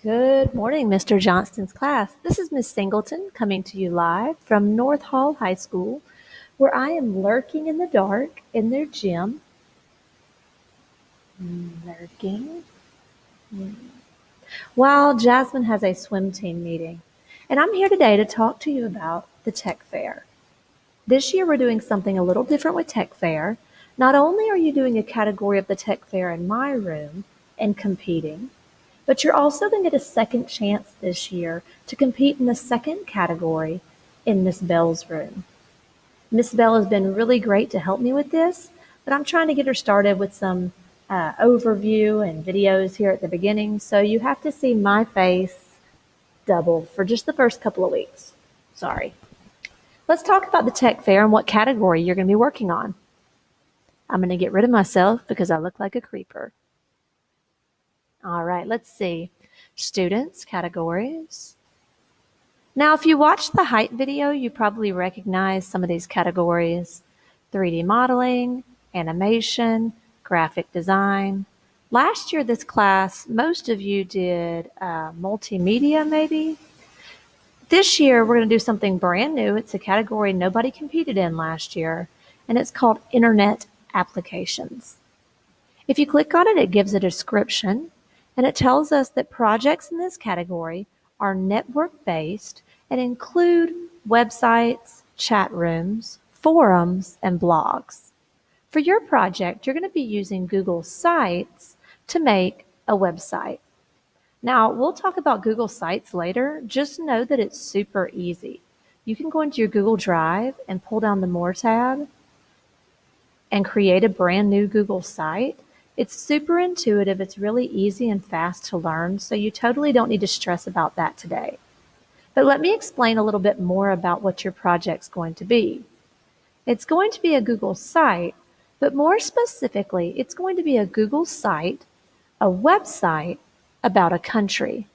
Good morning, Mr. Johnston's class. This is Miss Singleton coming to you live from North Hall High School, where I am lurking in the dark in their gym. Lurking. While Jasmine has a swim team meeting. And I'm here today to talk to you about the Tech Fair. This year we're doing something a little different with Tech Fair. Not only are you doing a category of the Tech Fair in my room and competing, but you're also going to get a second chance this year to compete in the second category in Miss Bell's room. Miss Bell has been really great to help me with this, but I'm trying to get her started with some overview and videos here at the beginning, so you have to see my face double for just the first couple of weeks. Sorry. Let's talk about the Tech Fair and what category you're going to be working on. I'm going to get rid of myself because I look like a creeper. All right, let's see. Students, categories. Now, if you watched the height video, you probably recognize some of these categories: 3D modeling, animation, graphic design. Last year, this class, most of you did multimedia, maybe. This year, we're going to do something brand new. It's a category nobody competed in last year, and it's called Internet Applications. If you click on it, it gives a description, and it tells us that projects in this category are network-based and include websites, chat rooms, forums, and blogs. For your project, you're going to be using Google Sites to make a website. Now, we'll talk about Google Sites later. Just know that it's super easy. You can go into your Google Drive and pull down the More tab and create a brand new Google site. It's super intuitive. It's really easy and fast to learn, so you totally don't need to stress about that today. But let me explain a little bit more about what your project's going to be. It's going to be a Google site, but more specifically, it's going to be a Google site, a website about a country.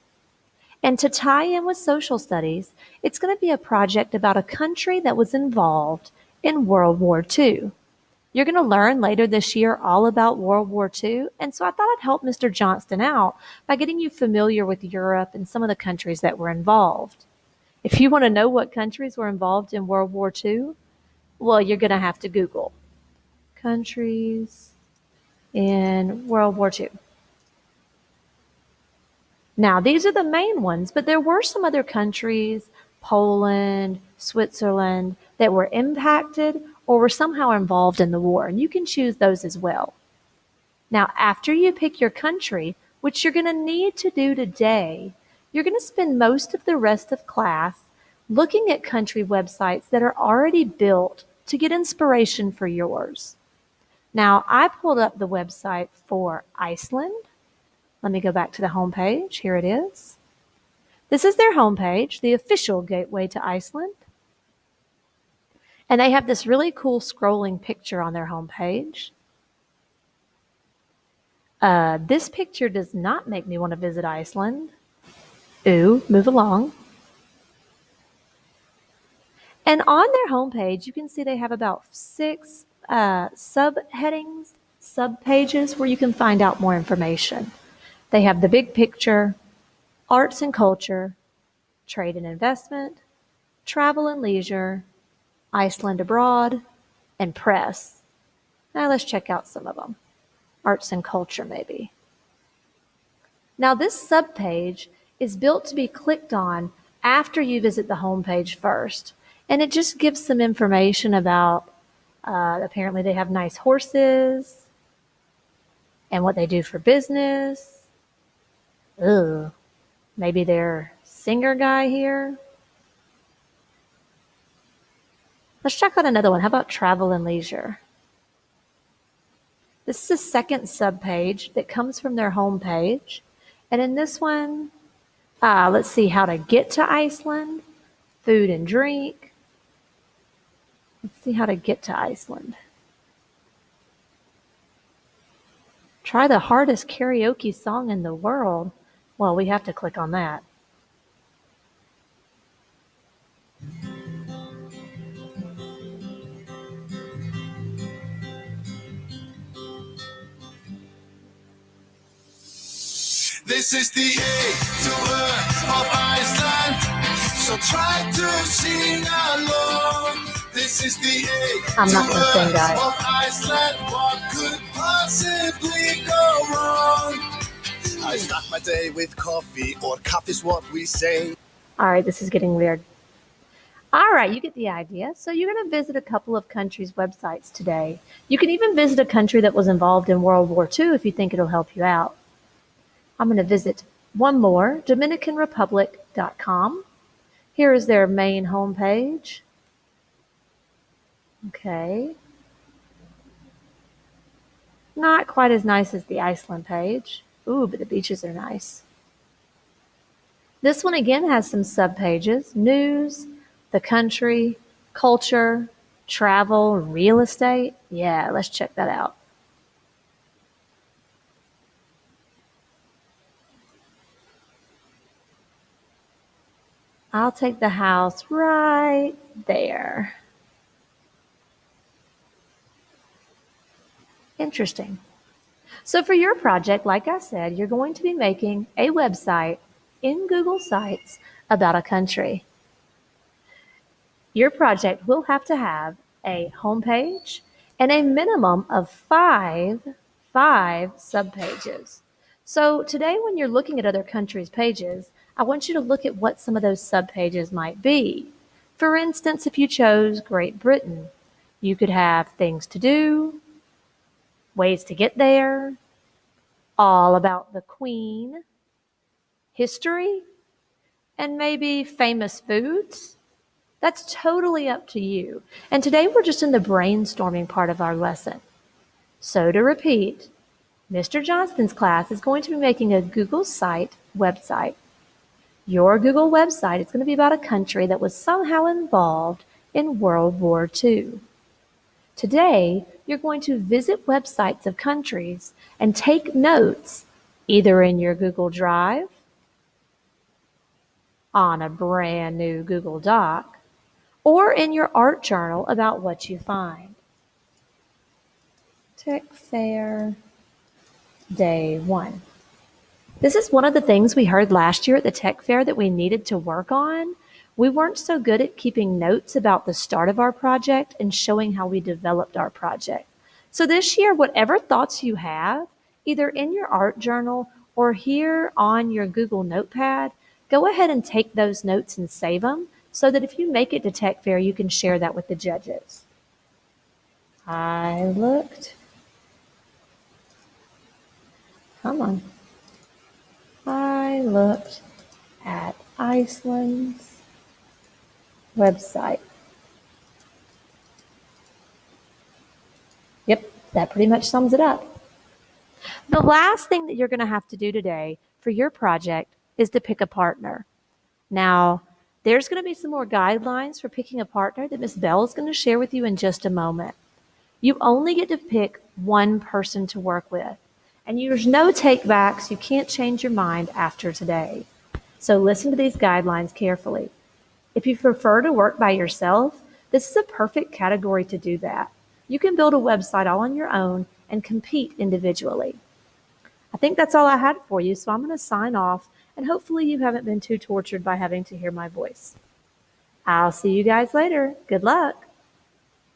And to tie in with social studies, it's going to be a project about a country that was involved in World War II. You're going to learn later this year all about World War II, and so I thought I'd help Mr. Johnston out by getting you familiar with Europe and some of the countries that were involved. If you want to know what countries were involved in World War II, well, you're going to have to Google countries in World War II. Now, these are the main ones, but there were some other countries, Poland, Switzerland, that were impacted or were somehow involved in the war, and you can choose those as well. Now, after you pick your country, which you're going to need to do today, you're going to spend most of the rest of class looking at country websites that are already built to get inspiration for yours. Now, I pulled up the website for Iceland. Let me go back to the home page. Here it is. This is their homepage, the official gateway to Iceland. And they have this really cool scrolling picture on their homepage. This picture does not make me want to visit Iceland. Ooh, move along. And on their homepage, you can see they have about 6 subheadings, subpages where you can find out more information. They have the big picture, arts and culture, trade and investment, travel and leisure, Iceland abroad, and press. Now let's check out some of them. Arts and culture, maybe. Now this subpage is built to be clicked on after you visit the homepage first. And it just gives some information about, apparently they have nice horses and what they do for business. Ugh, maybe their singer guy here. Let's check out another one. How about travel and leisure? This is a second subpage that comes from their homepage. And in this one, let's see how to get to Iceland, food and drink. Let's see how to get to Iceland. Try the hardest karaoke song in the world. Well, we have to click on that. This is the A tour of Iceland, so try to sing along. This is the A I'm not going to sing, guys. of Iceland. What could possibly go wrong? I start my day with coffee, or coffee's what we say. All right, this is getting weird. All right, you get the idea. So you're going to visit a couple of countries' websites today. You can even visit a country that was involved in World War II if you think it'll help you out. I'm going to visit one more, DominicanRepublic.com. Here is their main homepage. Okay. Not quite as nice as the Iceland page. Ooh, but the beaches are nice. This one again has some subpages: news, the country, culture, travel, real estate. Yeah, let's check that out. I'll take the house right there. Interesting. So for your project, like I said, you're going to be making a website in Google Sites about a country. Your project will have to have a homepage and a minimum of five subpages. So today when you're looking at other countries' pages, I want you to look at what some of those subpages might be. For instance, if you chose Great Britain, you could have things to do, ways to get there, all about the Queen, history, and maybe famous foods. That's totally up to you. And today we're just in the brainstorming part of our lesson. So to repeat, Mr. Johnston's class is going to be making a Google site website. Your Google website is going to be about a country that was somehow involved in World War II. Today, you're going to visit websites of countries and take notes either in your Google Drive, on a brand new Google Doc, or in your art journal about what you find. Tech Fair Day 1. This is one of the things we heard last year at the Tech Fair that we needed to work on. We weren't so good at keeping notes about the start of our project and showing how we developed our project. So this year, whatever thoughts you have, either in your art journal or here on your Google Notepad, go ahead and take those notes and save them so that if you make it to Tech Fair, you can share that with the judges. I looked. Come on. I looked at Iceland's website. Yep, that pretty much sums it up. The last thing that you're going to have to do today for your project is to pick a partner. Now, there's going to be some more guidelines for picking a partner that Miss Bell is going to share with you in just a moment. You only get to pick one person to work with. And there's no take-backs. You can't change your mind after today. So listen to these guidelines carefully. If you prefer to work by yourself, this is a perfect category to do that. You can build a website all on your own and compete individually. I think that's all I had for you, so I'm going to sign off, and hopefully you haven't been too tortured by having to hear my voice. I'll see you guys later. Good luck.